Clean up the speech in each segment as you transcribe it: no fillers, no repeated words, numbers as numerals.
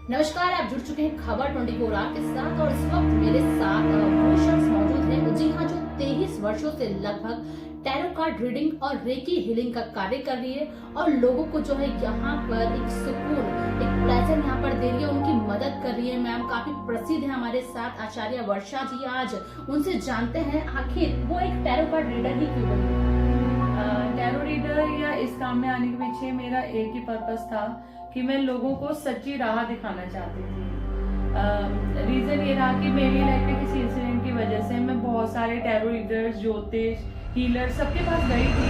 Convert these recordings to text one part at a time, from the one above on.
नमस्कार, आप जुड़ चुके हैं खबर 24 आवर के साथ और इस वक्त मेरे साथ वो शख्स मौजूद हैं। जी हाँ, जो 23 वर्षों से लगभग टैरो कार्ड रीडिंग और रेकी हीलिंग का कार्य कर रही है और लोगों को जो है यहाँ पर एक सुकून, एक प्लेजर यहाँ पर दे रही है, उनकी मदद कर रही है। मैम काफी प्रसिद्ध है हमारे साथ आचार्य वर्षा जी। आज उनसे जानते हैं आखिर वो एक टैरो कार्ड रीडर ही क्यों बनी। टैरो रीडर या इस काम में आने के पीछे मेरा एक ही पर्पस था कि मैं लोगों को सच्ची राह दिखाना चाहती थी। रीजन ये रहा कि मेरी लाइफ में किसी इंसिडेंट की वजह से मैं बहुत सारे टैरो रीडर्स, ज्योतिष, हीलर सबके पास गई थी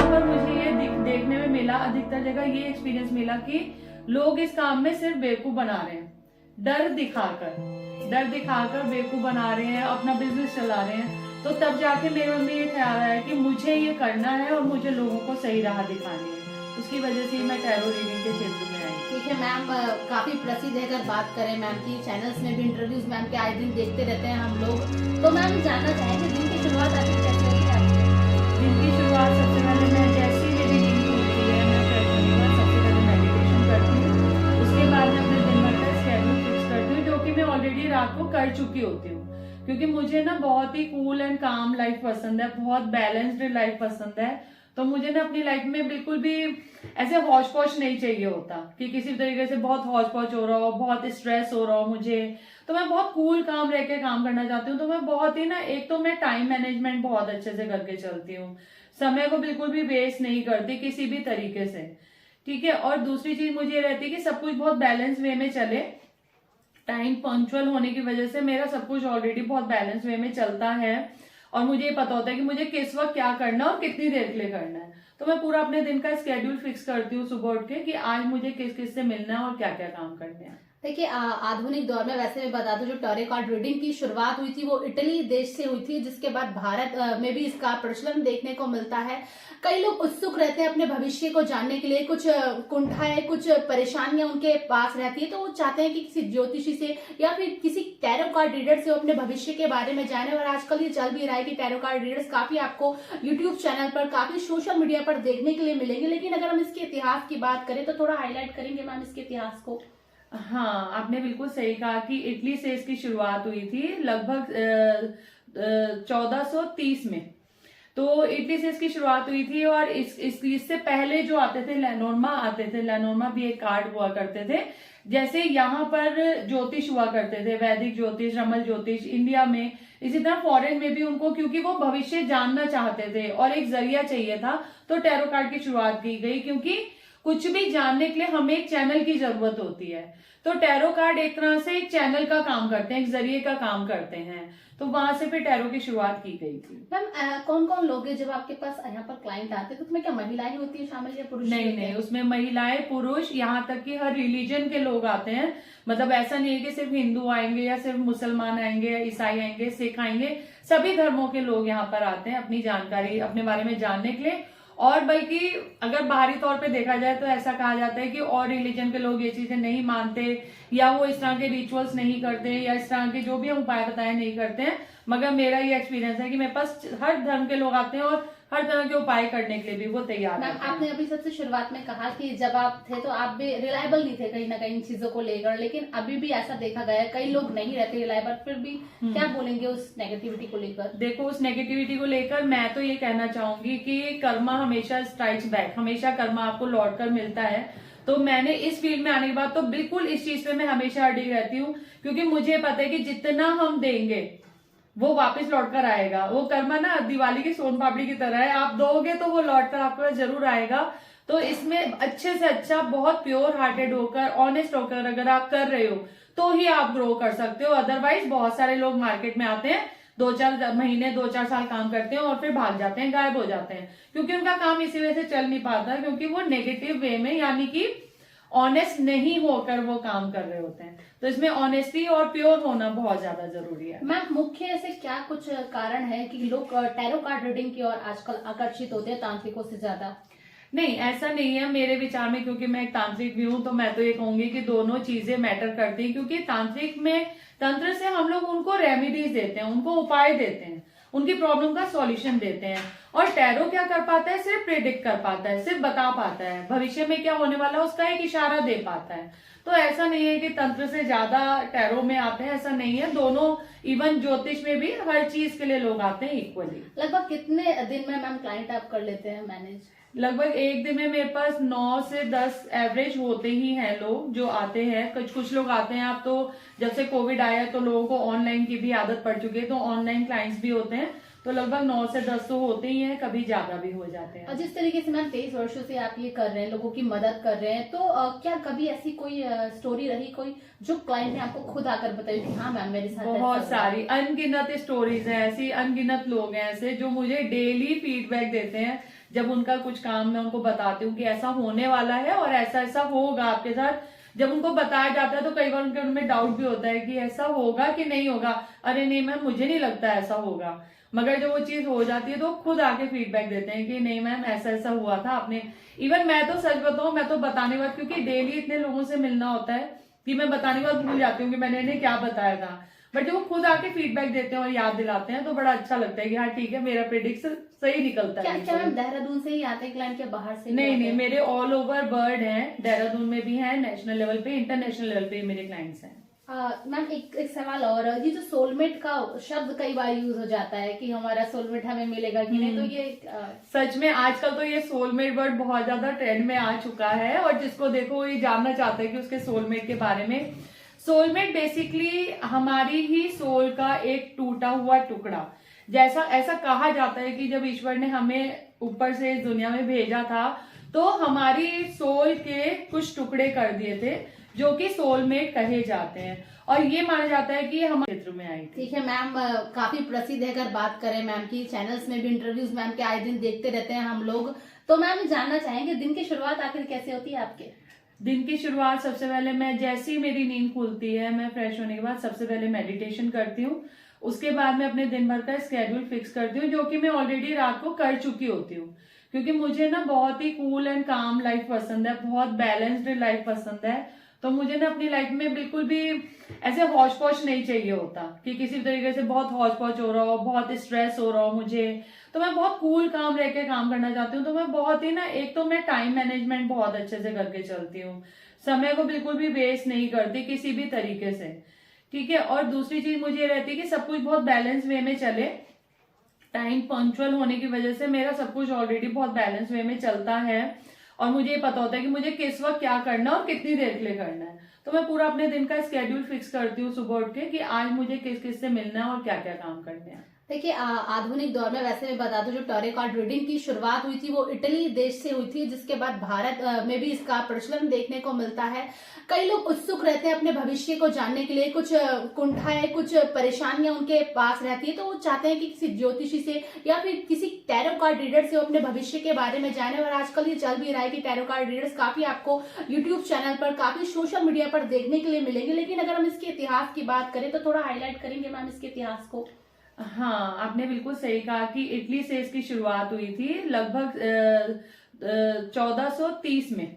पर मुझे ये देखने में मिला, अधिकतर जगह ये एक्सपीरियंस मिला कि लोग इस काम में सिर्फ बेवकूफ बना रहे हैं, डर दिखाकर बेवकूफ बना रहे हैं, अपना बिजनेस चला रहे हैं। तो तब जाके मेरे मन में ये ख्याल आया कि मुझे ये करना है और मुझे लोगों को सही राह दिखानी है। उसकी वजह से मैं टैरो रीडिंग के क्षेत्र में आई। ठीक है मैम, काफी प्रसिद्ध है। अगर बात करें मैम की चैनल्स में भी इंटरव्यूज मैम के आए दिन देखते रहते हैं हम लोग। तो मैम जानना चाहेंगे दिन की शुरुआत आखिर कैसे हुई है आपकी? दिन की शुरुआत सबसे पहले मैं जैसे ही मेरी नींद खुलती है मैं फ्रेश होने के बाद सबसे पहले मेडिटेशन करती हूँ। उसके बाद मैं अपने दिन भर का स्केड्यूल फिक्स करती हूँ, जो कि मैं ऑलरेडी रात को कर चुकी होती हूँ। क्योंकि मुझे ना बहुत ही कूल एंड काम लाइफ पसंद है, बहुत बैलेंस्ड लाइफ पसंद है। तो मुझे ना अपनी लाइफ में बिल्कुल भी ऐसे हौच पौच नहीं चाहिए होता कि किसी तरीके से बहुत हौच पौच हो रहा हो, बहुत स्ट्रेस हो रहा हो मुझे। तो मैं बहुत कूल काम रह के काम करना चाहती हूँ। तो मैं बहुत ही ना, एक तो मैं टाइम मैनेजमेंट बहुत अच्छे से करके चलती हूँ, समय को बिल्कुल भी वेस्ट नहीं करती किसी भी तरीके से, ठीक है। और दूसरी चीज मुझे ये रहती है कि सब कुछ बहुत बैलेंस वे में चले। टाइम पंक्चुअल होने की वजह से मेरा सब कुछ ऑलरेडी बहुत बैलेंस वे में चलता है और मुझे ये पता होता है कि मुझे किस वक्त क्या करना और कितनी देर के लिए करना है। तो मैं पूरा अपने दिन का स्केड्यूल फिक्स करती हूँ सुबह उठ के कि आज मुझे किस किस से मिलना है और क्या क्या काम करने हैं। देखिए, आधुनिक दौर में वैसे मैं बता दूं, जो टैरो कार्ड रीडिंग की शुरुआत हुई थी वो इटली देश से हुई थी, जिसके बाद भारत में भी इसका प्रचलन देखने को मिलता है। कई लोग उत्सुक रहते हैं अपने भविष्य को जानने के लिए, कुछ कुंठाएं, कुछ परेशानियां उनके पास रहती है, तो वो चाहते हैं कि किसी ज्योतिषी से या फिर किसी टैरो कार्ड रीडर से अपने भविष्य के बारे में जाने। और आजकल ये चल भी रहा है कि टैरो कार्ड रीडर्स काफी आपको यूट्यूब चैनल पर, काफी सोशल मीडिया पर देखने के लिए मिलेंगे। लेकिन अगर हम इसके इतिहास की बात करें तो थोड़ा हाईलाइट करेंगे मैम इसके इतिहास को? हाँ, आपने बिल्कुल सही कहा कि इटली से इसकी शुरुआत हुई थी लगभग 1430 में। तो इटली से इसकी शुरुआत हुई थी और इससे पहले जो आते थे लेनोर्मा आते थे। लेनोर्मा भी एक कार्ड हुआ करते थे। जैसे यहाँ पर ज्योतिष हुआ करते थे, वैदिक ज्योतिष, रमल ज्योतिष इंडिया में, इसी तरह फॉरेन में भी उनको, क्योंकि वो भविष्य जानना चाहते थे और एक जरिया चाहिए था, तो टैरो कार्ड की शुरुआत की गई। क्योंकि कुछ भी जानने के लिए हमें एक चैनल की जरूरत होती है, तो टैरो कार्ड एक तरह से एक चैनल का काम करते हैं, एक जरिए का काम करते हैं। तो वहां से फिर टैरो की शुरुआत की गई थी। मैम, कौन कौन लोग हैं जब आपके पास यहाँ पर क्लाइंट आते हैं तो उसमें क्या महिलाएं होती है शामिल या पुरुष? नहीं, उसमें महिलाएं, पुरुष, यहाँ तक कि हर रिलीजन के लोग आते हैं। मतलब ऐसा नहीं है कि सिर्फ हिंदू आएंगे या सिर्फ मुसलमान आएंगे या ईसाई आएंगे, सिख आएंगे, सभी धर्मों के लोग यहाँ पर आते हैं अपनी जानकारी अपने बारे में जानने के लिए। और बल्कि अगर बाहरी तौर पे देखा जाए तो ऐसा कहा जाता है कि और रिलीजन के लोग ये चीजें नहीं मानते या वो इस तरह के रिचुअल्स नहीं करते या इस तरह के जो भी हम उपाय बताए नहीं करते हैं। मगर मेरा ये एक्सपीरियंस है कि मेरे पास हर धर्म के लोग आते हैं और हर तरह के उपाय करने के लिए भी वो तैयार हैं। आपने अभी सबसे शुरुआत में कहा कि जब आप थे तो आप भी रिलायबल नहीं थे कहीं ना कहीं इन चीजों को लेकर, लेकिन अभी भी ऐसा देखा गया है कई लोग नहीं रहते रिलायबल, फिर भी क्या बोलेंगे उस नेगेटिविटी को लेकर? देखो, उस नेगेटिविटी को लेकर मैं तो ये कहना चाहूंगी कि कर्मा हमेशा स्ट्राइक्स बैक, हमेशा कर्मा आपको लौट कर मिलता है। तो मैंने इस फील्ड में आने के बाद तो बिल्कुल इस चीज पे मैं हमेशा अड़ी रहती हूँ, क्योंकि मुझे पता है कि जितना हम देंगे वो वापस लौट कर आएगा। वो कर्मा ना दिवाली की सोन पापड़ी की तरह है, आप दोगे तो वो लौट कर आपके पास जरूर आएगा। तो इसमें अच्छे से अच्छा, बहुत प्योर हार्टेड होकर, ऑनेस्ट होकर अगर आप कर रहे हो तो ही आप ग्रो कर सकते हो। अदरवाइज बहुत सारे लोग मार्केट में आते हैं, 2-4 महीने 2-4 साल काम करते हैं और फिर भाग जाते हैं, गायब हो जाते हैं, क्योंकि उनका काम इसी वजह से चल नहीं पाता, क्योंकि वो नेगेटिव वे में यानी कि ऑनेस्ट नहीं होकर वो काम कर रहे होते हैं। तो इसमें ऑनेस्टी और प्योर होना बहुत ज्यादा जरूरी है। मैम, मुख्य ऐसे क्या कुछ कारण है कि लोग टैरो कार्ड रीडिंग की ओर आजकल आकर्षित होते हैं तांत्रिकों से ज्यादा? नहीं, ऐसा नहीं है मेरे विचार में, क्योंकि मैं एक तांत्रिक भी हूँ, तो मैं तो ये कहूंगी कि दोनों चीजें मैटर करती हैं। क्योंकि तांत्रिक में, तंत्र से हम लोग उनको रेमेडीज देते हैं, उनको उपाय देते हैं, उनकी प्रॉब्लम का सॉल्यूशन देते हैं। और टैरो क्या कर पाता है, सिर्फ प्रेडिक्ट कर पाता है, सिर्फ बता पाता है भविष्य में क्या होने वाला है, उसका एक इशारा दे पाता है। तो ऐसा नहीं है कि तंत्र से ज्यादा टैरो में आते हैं, ऐसा नहीं है। दोनों इवन ज्योतिष में भी हर चीज के लिए लोग आते हैं इक्वली। लगभग कितने दिन में मैम क्लाइंट आप कर लेते हैं मैनेज? लगभग एक दिन में मेरे पास 9 से 10 एवरेज होते ही हैं लोग जो आते हैं। कुछ लोग आते हैं, आप तो जब से कोविड आया है तो लोगों को ऑनलाइन की भी आदत पड़ चुकी है, तो ऑनलाइन क्लाइंट्स भी होते हैं। तो लगभग 9 से 10 तो होते ही हैं, कभी ज्यादा भी हो जाते हैं। और जिस तरीके से मैम 23 वर्षों से आप ये कर रहे हैं, लोगों की मदद कर रहे हैं, तो क्या कभी ऐसी कोई स्टोरी रही कोई जो क्लाइंट ने आपको खुद आकर बताई कि हाँ मैम मेरे साथ बहुत ऐसा हुआ? सारी अनगिनत स्टोरीज हैं ऐसी, अनगिनत लोग हैं ऐसे जो मुझे डेली फीडबैक देते हैं। जब उनका कुछ काम मैं उनको बताती हूँ कि ऐसा होने वाला है और ऐसा ऐसा होगा आपके साथ, जब उनको बताया जाता है तो कई बार उनके उनमें डाउट भी होता है कि ऐसा होगा कि नहीं होगा। अरे नहीं मैम, मुझे नहीं लगता ऐसा होगा। मगर जब वो चीज हो जाती है तो खुद आके फीडबैक देते हैं कि नहीं मैम ऐसा ऐसा हुआ था आपने। इवन मैं तो सच बताऊं, मैं तो बताने के बाद, क्योंकि डेली इतने लोगों से मिलना होता है कि मैं बताने के बाद भूल जाती हूँ कि मैंने इन्हें क्या बताया था। बट जब वो खुद आके फीडबैक देते हैं और याद दिलाते हैं तो बड़ा अच्छा लगता है कि हाँ ठीक है, मेरा प्रेडिक्शन सही निकलता क्या है। क्या मैम देहरादून से ही आते हैं क्लाइंट, क्या बाहर से भी नहीं आते नहीं, हैं? मेरे ऑल ओवर वर्ल्ड हैं, देहरादून में भी हैं, नेशनल लेवल पे, इंटरनेशनल लेवल पे मेरे क्लाइंट्स हैं। मैम एक सवाल और, ये जो सोलमेट का शब्द कई बार यूज हो जाता है कि हमारा सोलमेट हमें मिलेगा कि नहीं, तो ये सच में आजकल तो ये सोलमेट वर्ड बहुत ज्यादा ट्रेंड में आ चुका है और जिसको देखो वो ये जानना चाहता है कि उसके सोलमेट के बारे में। सोलमेट बेसिकली हमारी ही सोल का एक टूटा हुआ टुकड़ा। जैसा ऐसा कहा जाता है कि जब ईश्वर ने हमें ऊपर से इस दुनिया में भेजा था तो हमारी सोल के कुछ टुकड़े कर दिए थे जो कि सोलमेट कहे जाते हैं, और ये माना जाता है कि ये हमारे क्षेत्र में आई थी। ठीक है मैम, काफी प्रसिद्ध है। अगर बात करें मैम की, चैनल्स में भी इंटरव्यूज मैम के आए दिन देखते रहते हैं हम लोग, तो मैम जानना चाहेंगे दिन की शुरुआत आखिर कैसे होती है आपके? दिन की शुरुआत सबसे पहले मैं, जैसे ही मेरी नींद खुलती है, मैं फ्रेश होने के बाद सबसे पहले मेडिटेशन करती हूँ। उसके बाद मैं अपने दिन भर का स्केड्यूल फिक्स करती हूँ, जो कि मैं ऑलरेडी रात को कर चुकी होती हूँ। क्योंकि मुझे ना बहुत ही कूल एंड काम लाइफ पसंद है, बहुत बैलेंस्ड लाइफ पसंद है। तो मुझे ना अपनी लाइफ में बिल्कुल भी ऐसे हौच पौच नहीं चाहिए होता कि किसी भी तरीके से बहुत हौच पौच हो रहा हो, बहुत स्ट्रेस हो रहा हो मुझे। तो मैं बहुत कूल काम रह के काम करना चाहती हूँ। तो मैं बहुत ही ना, एक तो मैं टाइम मैनेजमेंट बहुत अच्छे से करके चलती हूँ, समय को बिल्कुल भी वेस्ट नहीं करती किसी भी तरीके से, ठीक है। और दूसरी चीज मुझे रहती है कि सब कुछ बहुत बैलेंस वे में चले। टाइम पंक्चुअल होने की वजह से मेरा सब कुछ ऑलरेडी बहुत बैलेंस वे में चलता है और मुझे पता होता है कि मुझे किस वक्त क्या करना है और कितनी देर के लिए करना है। तो मैं पूरा अपने दिन का स्केड्यूल फिक्स करती हूँ सुबह उठ के कि आज मुझे किस किस से मिलना है और क्या क्या काम करने हैं। देखिए, आधुनिक दौर में वैसे मैं बता दूं, जो टैरो कार्ड रीडिंग की शुरुआत हुई थी वो इटली देश से हुई थी, जिसके बाद भारत में भी इसका प्रचलन देखने को मिलता है। कई लोग उत्सुक रहते हैं अपने भविष्य को जानने के लिए, कुछ कुंठाएं, कुछ परेशानियां उनके पास रहती है, तो वो चाहते हैं कि किसी ज्योतिषी से या फिर किसी टैरो कार्ड रीडर से वो अपने भविष्य के बारे में जाने। और आजकल ये चल भी रहा है कि टैरो कार्ड रीडर्स काफी आपको यूट्यूब चैनल पर, काफी सोशल मीडिया पर देखने के लिए मिलेंगे। लेकिन अगर हम इसके इतिहास की बात करें तो थोड़ा हाईलाइट करेंगे मैम इसके इतिहास को? हाँ, आपने बिल्कुल सही कहा कि इटली से इसकी शुरुआत हुई थी लगभग 1430 में।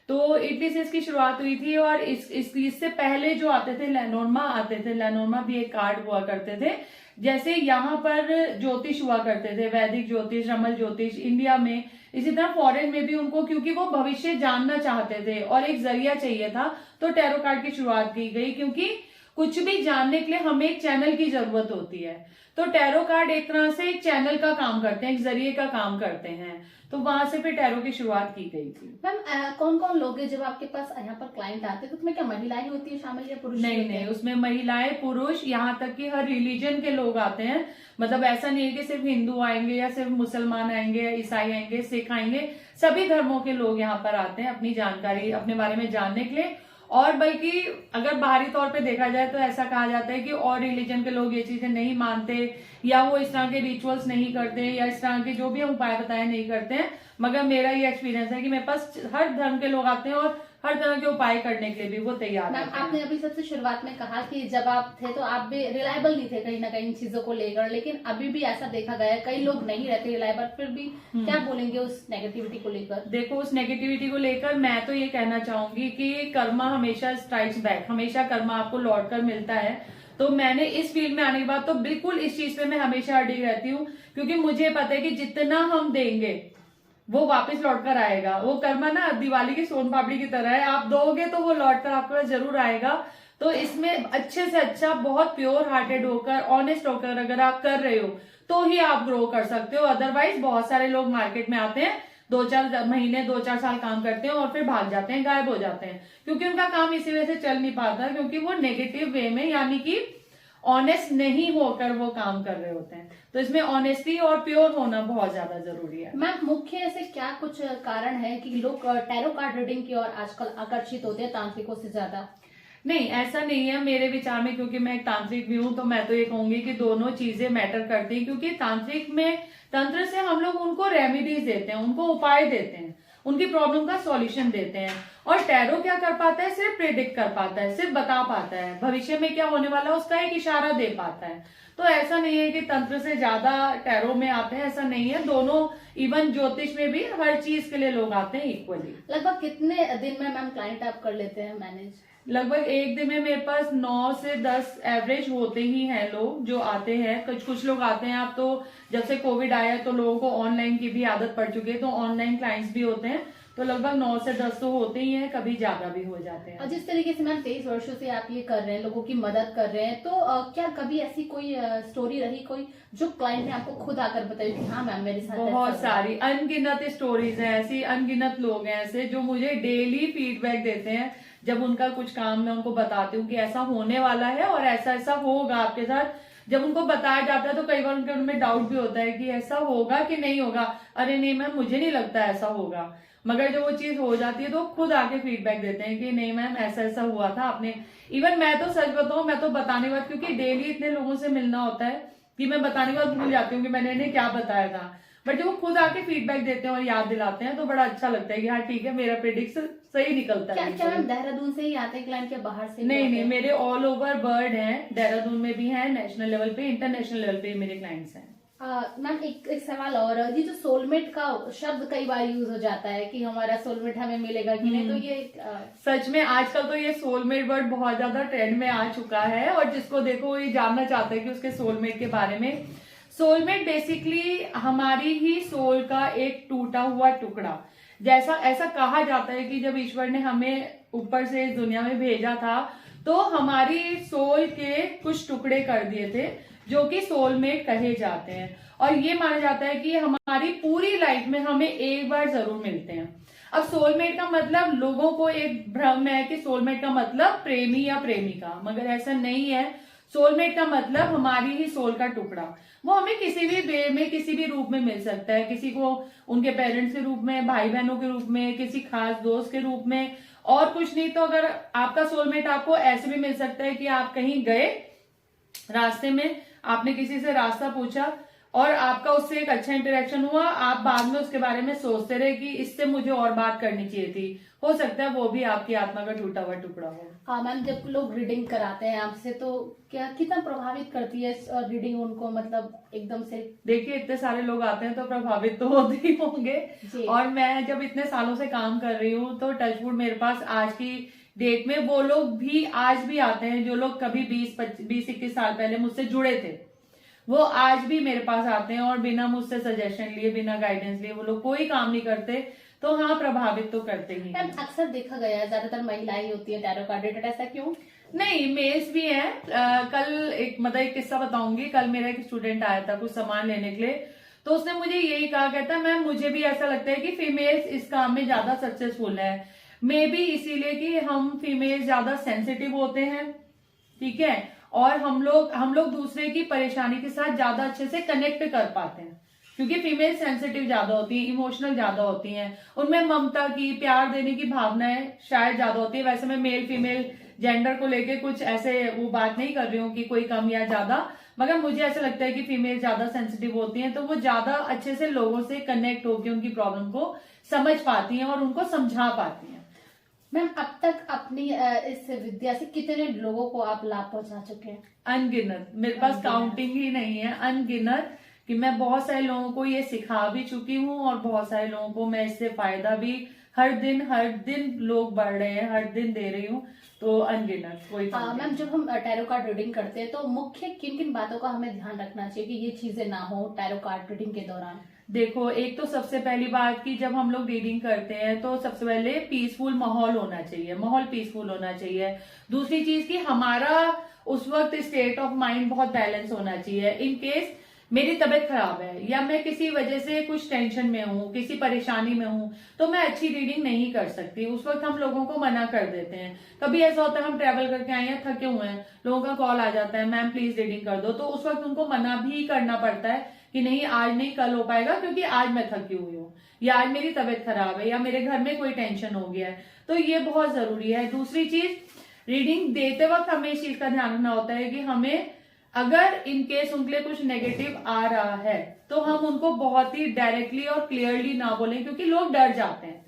तो इटली से इसकी शुरुआत हुई थी और इससे पहले जो आते थे लेनोर्मा आते थे। लेनोर्मा भी एक कार्ड हुआ करते थे। जैसे यहाँ पर ज्योतिष हुआ करते थे, वैदिक ज्योतिष, रमल ज्योतिष इंडिया में, इसी तरह फॉरेन में भी उनको, क्योंकि वो भविष्य जानना चाहते थे और एक जरिया चाहिए था, तो टैरो कार्ड की शुरुआत की गई। क्योंकि कुछ भी जानने के लिए हमें एक चैनल की जरूरत होती है, तो टैरो कार्ड एक तरह से एक चैनल का काम करते हैं, एक जरिए का काम करते हैं। तो वहां से फिर टैरो की शुरुआत की गई थी। मैम, कौन कौन लोग हैं जब आपके पास यहाँ पर क्लाइंट आते हैं, तो उसमें क्या महिलाएं होती है शामिल या पुरुष? नहीं, उसमें महिलाएं, पुरुष, यहाँ तक कि हर रिलीजन के लोग आते हैं। मतलब ऐसा नहीं है कि सिर्फ हिंदू आएंगे या सिर्फ मुसलमान आएंगे या ईसाई आएंगे, सिख आएंगे, सभी धर्मों के लोग यहाँ पर आते हैं अपनी जानकारी अपने बारे में जानने के लिए। और बल्कि अगर बाहरी तौर पे देखा जाए तो ऐसा कहा जाता है कि और रिलीजन के लोग ये चीजें नहीं मानते या वो इस तरह के रिचुअल्स नहीं करते या इस तरह के जो भी हम उपाय बताए नहीं करते हैं। मगर मेरा ये एक्सपीरियंस है कि मेरे पास हर धर्म के लोग आते हैं और हर तरह के उपाय करने के लिए भी वो तैयार हैं। आपने अभी सबसे शुरुआत में कहा कि जब आप थे तो आप भी रिलायबल नहीं थे कहीं ना कहीं इन चीजों को लेकर, लेकिन अभी भी ऐसा देखा गया है कई लोग नहीं रहते रिलायबल, फिर भी क्या बोलेंगे उस नेगेटिविटी को लेकर? देखो, उस नेगेटिविटी को लेकर मैं तो ये कहना चाहूंगी कि कर्मा हमेशा स्ट्राइक्स बैक, हमेशा कर्मा आपको लौट कर मिलता है। तो मैंने इस फील्ड में आने के बाद तो बिल्कुल इस चीज पे मैं हमेशा अडिग रहती हूँ, क्योंकि मुझे पता है कि जितना हम देंगे वो वापस लौट कर आएगा। वो कर्मा ना दिवाली की सोन पापड़ी की तरह है, आप दोगे तो वो लौट कर आपके पास जरूर आएगा। तो इसमें अच्छे से अच्छा बहुत प्योर हार्टेड होकर, ऑनेस्ट होकर अगर आप कर रहे हो तो ही आप ग्रो कर सकते हो। अदरवाइज बहुत सारे लोग मार्केट में आते हैं, 2-4 महीने 2-4 साल काम करते हैं और फिर भाग जाते हैं, गायब हो जाते हैं, क्योंकि उनका काम इसी वजह से चल नहीं पाता, क्योंकि वो नेगेटिव वे में यानी कि ऑनेस्ट नहीं होकर वो काम कर रहे होते हैं। तो इसमें ऑनेस्टी और प्योर होना बहुत ज्यादा जरूरी है। मैम मुख्य ऐसे क्या कुछ कारण है कि लोग टैरो कार्ड रीडिंग की ओर आजकल आकर्षित होते हैं तांत्रिकों से ज्यादा? नहीं, ऐसा नहीं है मेरे विचार में, क्योंकि मैं एक तांत्रिक भी हूँ, तो मैं तो ये कहूंगी कि दोनों चीजें मैटर करती हैं। क्योंकि तांत्रिक में, तंत्र से हम लोग उनको रेमेडीज देते हैं, उनको उपाय देते हैं, उनकी प्रॉब्लम का सॉल्यूशन देते हैं। और टैरो क्या कर पाता है? सिर्फ प्रेडिक्ट कर पाता है, सिर्फ बता पाता है भविष्य में क्या होने वाला है, उसका एक इशारा दे पाता है। तो ऐसा नहीं है कि तंत्र से ज्यादा टैरो में आते हैं, ऐसा नहीं है। दोनों, इवन ज्योतिष में भी हर चीज के लिए लोग आते हैं इक्वली। लगभग कितने दिन में मैम क्लाइंट आप कर लेते हैं मैनेज? लगभग एक दिन में मेरे पास 9 से 10 एवरेज होते ही हैं लोग जो आते हैं। कुछ लोग आते हैं, अब तो जब से कोविड आया है तो लोगों को ऑनलाइन की भी आदत पड़ चुकी है, तो ऑनलाइन क्लाइंट्स भी होते हैं। तो लगभग 9 से 10 तो होते ही हैं, कभी ज्यादा भी हो जाते हैं। और जिस तरीके से मैम 23 वर्षों से आप ये कर रहे हैं, लोगों की मदद कर रहे हैं, तो क्या कभी ऐसी कोई स्टोरी रही कोई जो क्लाइंट ने आपको खुद आकर बताई कि हाँ मैम मेरे साथ बहुत ऐसा हुआ? सारी अनगिनत स्टोरीज हैं ऐसी, अनगिनत लोग हैं ऐसे जो मुझे डेली फीडबैक देते हैं। जब उनका कुछ काम मैं उनको बताती हूँ कि ऐसा होने वाला है और ऐसा ऐसा होगा आपके साथ, जब उनको बताया जाता है तो कई बार उनके उनमें डाउट भी होता है कि ऐसा होगा कि नहीं होगा। अरे नहीं मैम, मुझे नहीं लगता ऐसा होगा। मगर जब वो चीज हो जाती है तो खुद आके फीडबैक देते हैं कि नहीं मैम ऐसा ऐसा हुआ था आपने। इवन मैं तो सच बताऊं, मैं तो बताने के बाद, क्योंकि डेली इतने लोगों से मिलना होता है कि मैं बताने के बाद भूल जाती हूँ कि मैंने इन्हें क्या बताया था। बट जब वो खुद आके फीडबैक देते हैं और याद दिलाते हैं तो बड़ा अच्छा लगता है कि हाँ ठीक है, मेरा प्रेडिक्शन सही निकलता क्या है। क्या मैम देहरादून से ही आते हैं क्लाइंट, क्या बाहर से भी नहीं आते नहीं, हैं? मेरे ऑल ओवर वर्ल्ड हैं, देहरादून में भी हैं, नेशनल लेवल पे, इंटरनेशनल लेवल पे मेरे क्लाइंट्स हैं। मैम एक सवाल और, ये जो सोलमेट का शब्द कई बार यूज हो जाता है कि हमारा सोलमेट हमें मिलेगा कि नहीं, तो ये सच में आजकल तो ये सोलमेट वर्ड बहुत ज्यादा ट्रेंड में आ चुका है, और जिसको देखो वो ये जानना चाहता है कि उसके सोलमेट के बारे में। सोलमेट बेसिकली हमारी ही सोल का एक टूटा हुआ टुकड़ा। जैसा ऐसा कहा जाता है कि जब ईश्वर ने हमें ऊपर से इस दुनिया में भेजा था तो हमारी सोल के कुछ टुकड़े कर दिए थे जो कि सोलमेट कहे जाते हैं। और ये माना जाता है कि हमारी पूरी लाइफ में हमें एक बार जरूर मिलते हैं। अब सोलमेट का मतलब, लोगों को एक भ्रम है कि सोलमेट का मतलब प्रेमी या प्रेमिका, मगर ऐसा नहीं है। सोलमेट का मतलब हमारी ही सोल का टुकड़ा। वो हमें किसी भी वे में, किसी भी रूप में मिल सकता है। किसी को उनके पेरेंट्स के रूप में, भाई बहनों के रूप में, किसी खास दोस्त के रूप में, और कुछ नहीं तो अगर आपका सोलमेट आपको ऐसे भी मिल सकता है कि आप कहीं गए, रास्ते में आपने किसी से रास्ता पूछा और आपका उससे एक अच्छा इंटरेक्शन हुआ, आप बाद में उसके बारे में सोचते रहे कि इससे मुझे और बात करनी चाहिए थी। हो सकता है वो भी आपकी आत्मा का टूटा हुआ टुकड़ा हो। हाँ मैम, जब लोग रीडिंग कराते हैं आपसे तो क्या कितना प्रभावित करती है रीडिंग उनको, मतलब एकदम से? देखिए, इतने सारे लोग आते हैं तो प्रभावित तो होते ही होंगे। और मैं जब इतने सालों से काम कर रही हूँ तो टचवुड मेरे पास आज की डेट में वो लोग भी आज भी आते हैं जो लोग कभी 20-21 साल पहले मुझसे जुड़े थे, वो आज भी मेरे पास आते हैं और बिना मुझसे सजेशन लिए, बिना गाइडेंस लिए वो लोग कोई काम नहीं करते। तो हाँ, प्रभावित तो करते ही हैं। अक्सर देखा गया है ज्यादातर महिलाएं ही होती है टैरो कार्ड रीडर, ऐसा क्यों? नहीं, मेल्स भी हैं। कल एक किस्सा बताऊंगी। कल मेरा एक स्टूडेंट आया था कुछ सामान लेने के लिए, तो उसने मुझे यही कहा, कहता मैम मुझे भी ऐसा लगता है कि फीमेल्स इस काम में ज्यादा सक्सेसफुल है। मे बी इसीलिए कि हम फीमेल ज्यादा सेंसिटिव होते हैं, ठीक है, और हम लोग दूसरे की परेशानी के साथ ज्यादा अच्छे से कनेक्ट कर पाते हैं, क्योंकि फीमेल सेंसिटिव ज्यादा होती है, इमोशनल ज्यादा होती हैं, उनमें ममता की, प्यार देने की भावनाएं शायद ज्यादा होती है। वैसे मैं मेल फीमेल जेंडर को लेके कुछ ऐसे वो बात नहीं कर रही हूँ कि कोई कम या ज्यादा, मगर मुझे ऐसा लगता है कि फीमेल ज्यादा सेंसिटिव होती हैं, तो वो ज्यादा अच्छे से लोगों से कनेक्ट होकर उनकी प्रॉब्लम को समझ पाती हैं और उनको समझा पाती हैं। मैम, अब तक अपनी इस विद्या से कितने लोगों को आप लाभ पहुंचा चुके हैं? अनगिनत, मेरे पास काउंटिंग ही नहीं है, अनगिनत, कि मैं बहुत सारे लोगों को ये सिखा भी चुकी हूँ और बहुत सारे लोगों को मैं इससे फायदा भी हर दिन लोग बढ़ रहे हैं, हर दिन दे रही हूँ, तो अनगिनत कोई कम नहीं। मैम जब हम टैरो कार्ड रीडिंग करते हैं तो मुख्य किन किन बातों का हमें ध्यान रखना चाहिए कि ये चीजें ना हो टैरो कार्ड रीडिंग के दौरान? देखो, एक तो सबसे पहली बात कि जब हम लोग रीडिंग करते हैं तो सबसे पहले पीसफुल माहौल होना चाहिए, माहौल पीसफुल होना चाहिए। दूसरी चीज कि हमारा उस वक्त स्टेट ऑफ माइंड बहुत बैलेंस होना चाहिए। इन केस मेरी तबीयत खराब है या मैं किसी वजह से कुछ टेंशन में हूँ, किसी परेशानी में हूँ, तो मैं अच्छी रीडिंग नहीं कर सकती। उस वक्त हम लोगों को मना कर देते हैं। कभी ऐसा होता है हम ट्रेवल करके आए हैं, थके हुए हैं, लोगों का कॉल आ जाता है, मैम प्लीज रीडिंग कर दो, तो उस वक्त उनको मना भी करना पड़ता है कि नहीं आज नहीं, कल हो पाएगा, क्योंकि आज मैं थकी हुई हूँ या आज मेरी तबीयत खराब है या मेरे घर में कोई टेंशन हो गया है। तो ये बहुत जरूरी है। दूसरी चीज, रीडिंग देते वक्त हमें इस चीज का ध्यान रखना होता है कि हमें अगर इनकेस उनके लिए कुछ नेगेटिव आ रहा है तो हम उनको बहुत ही डायरेक्टली और क्लियरली ना बोलें, क्योंकि लोग डर जाते हैं,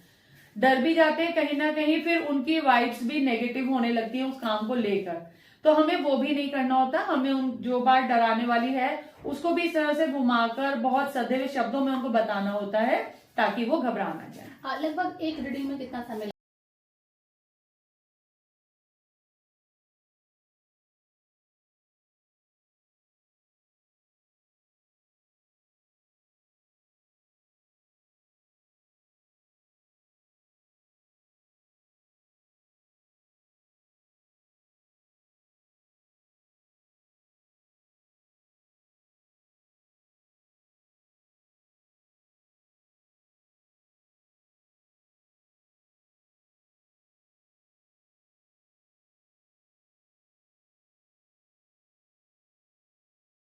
डर भी जाते हैं कहीं ना कहीं, फिर उनकी वाइब्स भी नेगेटिव होने लगती है उस काम को लेकर। तो हमें वो भी नहीं करना होता। हमें उन जो बात डराने वाली है उसको भी इस तरह से घुमाकर बहुत सधे हुए शब्दों में उनको बताना होता है ताकि वो घबरा ना जाए। लगभग एक रीडिंग में कितना समय